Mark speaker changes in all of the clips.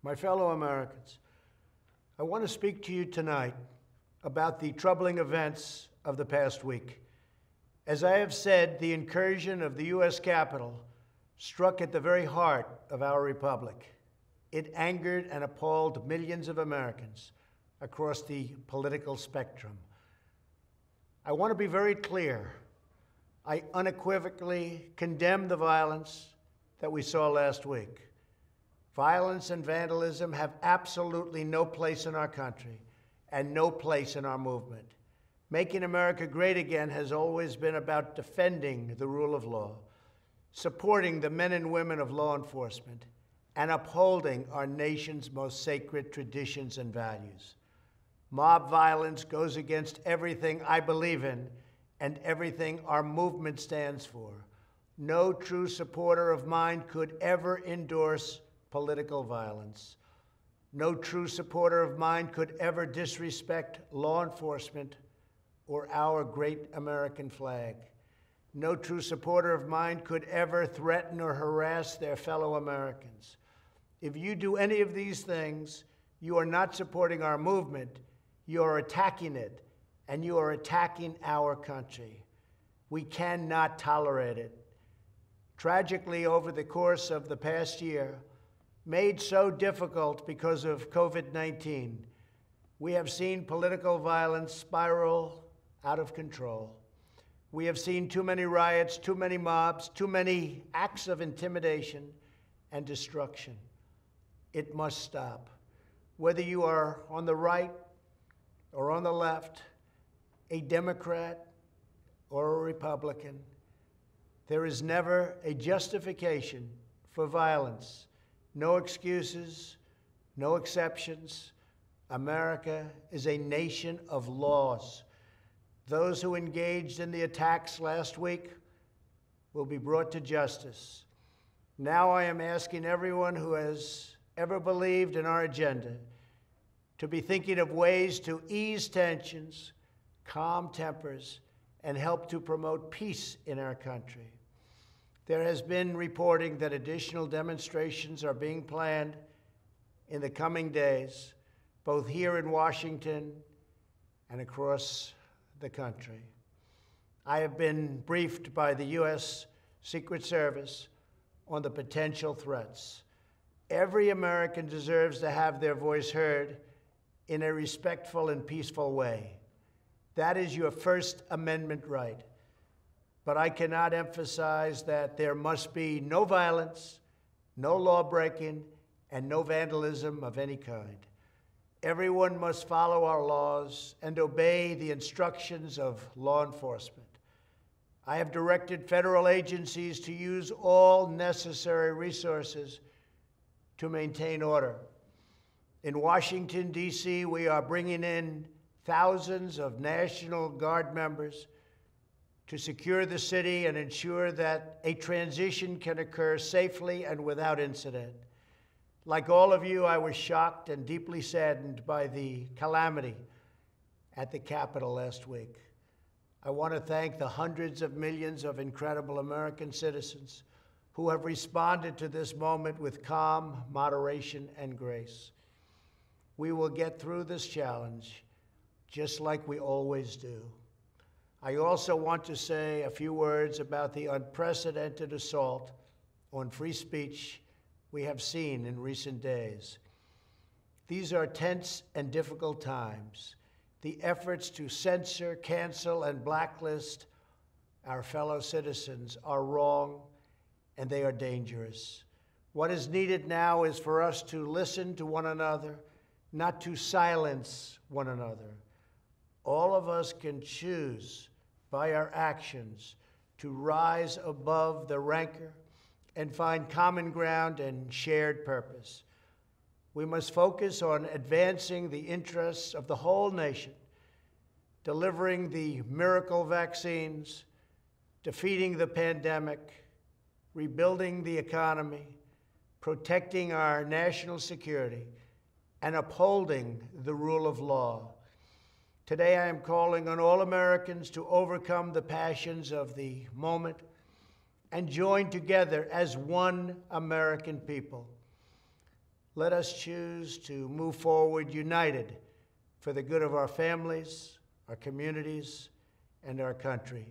Speaker 1: My fellow Americans, I want to speak to you tonight about the troubling events of the past week. As I have said, the incursion of the U.S. Capitol struck at the very heart of our republic. It angered and appalled millions of Americans across the political spectrum. I want to be very clear. I unequivocally condemn the violence that we saw last week. Violence and vandalism have absolutely no place in our country and no place in our movement. Making America great again has always been about defending the rule of law, supporting the men and women of law enforcement, and upholding our nation's most sacred traditions and values. Mob violence goes against everything I believe in and everything our movement stands for. No true supporter of mine could ever endorse political violence. No true supporter of mine could ever disrespect law enforcement or our great American flag. No true supporter of mine could ever threaten or harass their fellow Americans. If you do any of these things, you are not supporting our movement, you are attacking it, and you are attacking our country. We cannot tolerate it. Tragically, over the course of the past year, made so difficult because of COVID-19, we have seen political violence spiral out of control. We have seen too many riots, too many mobs, too many acts of intimidation and destruction. It must stop. Whether you are on the right or on the left, a Democrat or a Republican, there is never a justification for violence. No excuses, no exceptions. America is a nation of laws. Those who engaged in the attacks last week will be brought to justice. Now I am asking everyone who has ever believed in our agenda to be thinking of ways to ease tensions, calm tempers, and help to promote peace in our country. There has been reporting that additional demonstrations are being planned in the coming days, both here in Washington and across the country. I have been briefed by the U.S. Secret Service on the potential threats. Every American deserves to have their voice heard in a respectful and peaceful way. That is your First Amendment right. But I cannot emphasize that there must be no violence, no law-breaking, and no vandalism of any kind. Everyone must follow our laws and obey the instructions of law enforcement. I have directed federal agencies to use all necessary resources to maintain order. In Washington, D.C., we are bringing in thousands of National Guard members to secure the city and ensure that a transition can occur safely and without incident. Like all of you, I was shocked and deeply saddened by the calamity at the Capitol last week. I want to thank the hundreds of millions of incredible American citizens who have responded to this moment with calm, moderation, and grace. We will get through this challenge just like we always do. I also want to say a few words about the unprecedented assault on free speech we have seen in recent days. These are tense and difficult times. The efforts to censor, cancel, and blacklist our fellow citizens are wrong, and they are dangerous. What is needed now is for us to listen to one another, not to silence one another. All of us can choose by our actions to rise above the rancor and find common ground and shared purpose. We must focus on advancing the interests of the whole nation, delivering the miracle vaccines, defeating the pandemic, rebuilding the economy, protecting our national security, and upholding the rule of law. Today, I am calling on all Americans to overcome the passions of the moment and join together as one American people. Let us choose to move forward united for the good of our families, our communities, and our country.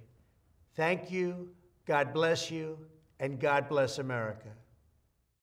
Speaker 1: Thank you, God bless you, and God bless America.